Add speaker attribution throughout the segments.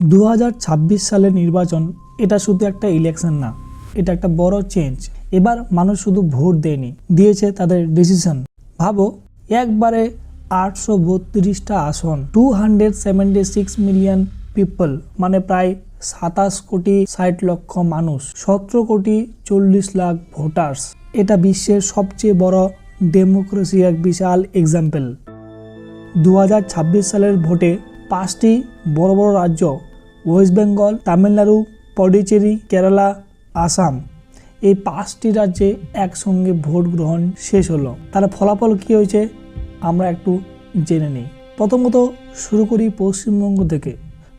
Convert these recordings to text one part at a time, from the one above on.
Speaker 1: 2026 সালের নির্বাচন এটা শুধু একটা ইলেকশন না, এটা একটা বড় চেঞ্জ। এবার মানুষ শুধু ভোট দেয়নি, দিয়েছে তাদের ডিসিশন। ভাবো, একবারে 832টা আসন, 276 মিলিয়ন পিপল, মানে প্রায় 27 কোটি 60 লক্ষ মানুষ, 17 কোটি 40 লাখ ভোটার্স। এটা বিশ্বের সবচেয়ে বড় ডেমোক্রেসির এক বিশাল এক্সাম্পল। 2026 সালের ভোটে 5টি বড় বড় রাজ্য, ওয়েস্ট বেঙ্গল, তামিলনাড়ু, পডিচেরি, কেরালা, আসাম, এই 5টি রাজ্যে একসঙ্গে ভোট গ্রহণ শেষ হলো। তার ফলাফল কী হয়েছে আমরা একটু জেনে নিই। প্রথমত শুরু করি পশ্চিমবঙ্গ থেকে।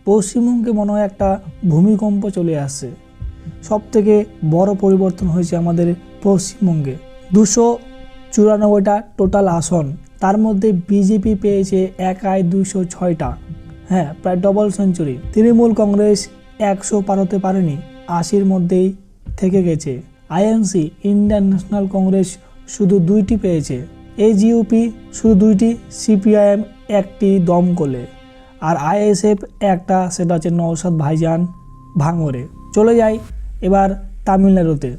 Speaker 1: পশ্চিমবঙ্গে মনে হয় একটা ভূমিকম্প চলে আসছে। সব থেকে বড় পরিবর্তন হয়েছে আমাদের পশ্চিমবঙ্গে। 294টা টোটাল আসন, তার মধ্যে বিজেপি পেয়েছে একাই 206টা, হ্যাঁ, প্রায় ডবল সেঞ্চুরি। তৃণমূল কংগ্রেস 100 পার হতে পারেনি, 80-র মধ্যেই থেকে গেছে। আইএনসি ইন্ডিয়ান ন্যাশনাল কংগ্রেস শুধু 2টি পেয়েছে, এজিইউপি শুধু 2টি, সিপিআইএম 1টি দমকলে, আর আইএসএফ একটা, সেটা হচ্ছে নওশাদ ভাইজান ভাঙড়ে। চলে যাই এবার তামিলনাড়ুতে।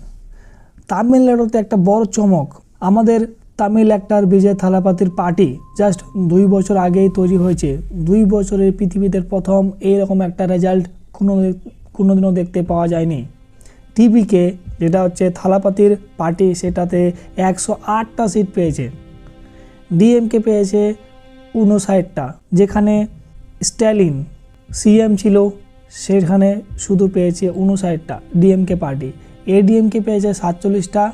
Speaker 1: তামিলনাড়ুতে একটা বড় চমক, আমাদের তামিল অ্যাক্টর বিজয় থালাপাতির পার্টি জাস্ট 2 বছর আগেই তৈরি হয়েছে। 2 বছরের পৃথিবীতে প্রথম এইরকম একটা রেজাল্ট কোনোদিনও দেখতে পাওয়া যায়নি। টিভিকে, যেটা হচ্ছে থালাপাতির পার্টি, সেটাতে 108টা সিট পেয়েছে। ডিএমকে পেয়েছে 59টা, যেখানে স্ট্যালিন সিএম ছিল সেখানে শুধু পেয়েছে 59টা ডিএমকে পার্টি। এডিএমকে পেয়েছে 47টা,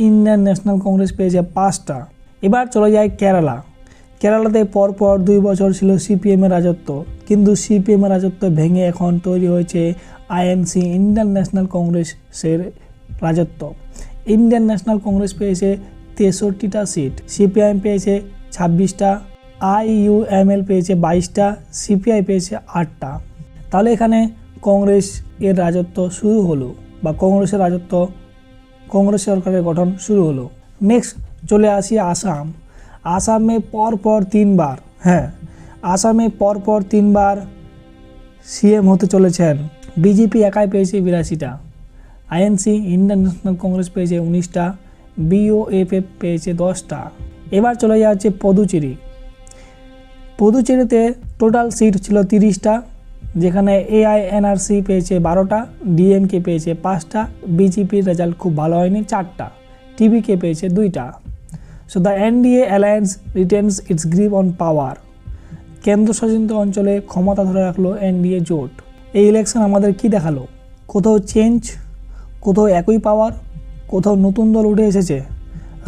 Speaker 1: ইন্ডিয়ান ন্যাশনাল কংগ্রেস পেয়েছে 5টা। এবার চলে যায় কেরালা। কেরালাতে পরপর 2 বছর ছিল সিপিএমের রাজত্ব, কিন্তু সিপিএমের রাজত্ব ভেঙে এখন তৈরি হয়েছে আইএনসি ইন্ডিয়ান ন্যাশনাল কংগ্রেসের রাজত্ব। ইন্ডিয়ান ন্যাশনাল কংগ্রেস পেয়েছে 63টা সিট, সিপিআইএম পেয়েছে 26টা, আইইউএমএল পেয়েছে 22টা, সিপিআই পেয়েছে 8টা। তাহলে এখানে কংগ্রেস এর রাজত্ব শুরু হলো, বা কংগ্রেসের রাজত্ব, কংগ্রেস সরকারের গঠন শুরু হলো। নেক্সট চলে আসি আসাম। আসামে পরপর 3বার, হ্যাঁ, আসামে পরপর 3বার সিএম হতে চলেছেন। বিজেপি একাই পেয়েছে 82টা, আইএনসি ইন্ডিয়ান ন্যাশনাল কংগ্রেস পেয়েছে 19টা, বিওএফএফ পেয়েছে 10টা। এবার চলে যাচ্ছে পদুচেরি। পদুচেরিতে টোটাল সিট ছিল 30টা, যেখানে এআইএনআরসি পেয়েছে 12টা, ডিএমকে পেয়েছে 5টা, বিজেপির রেজাল্ট খুব ভালো হয়নি, 4টা, টিভিকে পেয়েছে 2টা। So the NDA alliance retains its grip on power. কেন্দ্রশাসিত অঞ্চলে ক্ষমতা ধরে রাখলো এনডিএ জোট। এই ইলেকশন আমাদের কি দেখালো? কোথাও চেঞ্জ, কোথাও একই পাওয়ার, কোথাও নতুন দল উঠে এসেছে।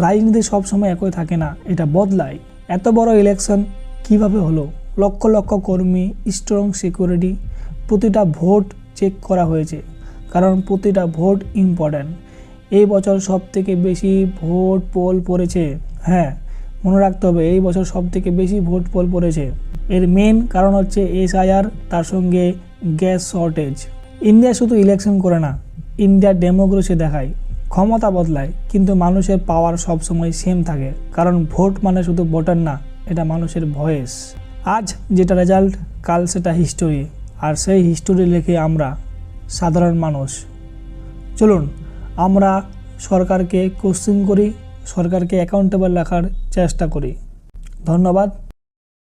Speaker 1: রাজনীতি সবসময় একই থাকে না, এটা বদলায়। এত বড় ইলেকশন কিভাবে হলো? লক্ষ লক্ষ কর্মী, স্ট্রং সিকিউরিটি, প্রতিটা ভোট চেক করা হয়েছে, কারণ প্রতিটা ভোট ইম্পর্ট্যান্ট। এই বছর সব থেকে বেশি ভোট পোল পড়েছে, হ্যাঁ, মনে রাখতে হবে, এই বছর সব থেকে বেশি ভোট পোল পড়েছে। এর মেন কারণ হচ্ছে এসআইআর, তার সঙ্গে গ্যাস শর্টেজ। ইন্ডিয়া শুধু ইলেকশন করে না, ইন্ডিয়ার ডেমোক্রেসি দেখায়। ক্ষমতা বদলায়, কিন্তু মানুষের পাওয়ার সবসময় সেম থাকে, কারণ ভোট মানে শুধু ভোটার না, এটা মানুষের ভয়েস। আজ যেটা রেজাল্ট, কাল সেটা হিস্টোরি, আর সেই হিস্টোরি লিখে আমরা সাধারণ মানুষ। চলুন আমরা সরকারকে কোশ্চেন করি, সরকারকে অ্যাকাউন্টেবল রাখার চেষ্টা করি। ধন্যবাদ।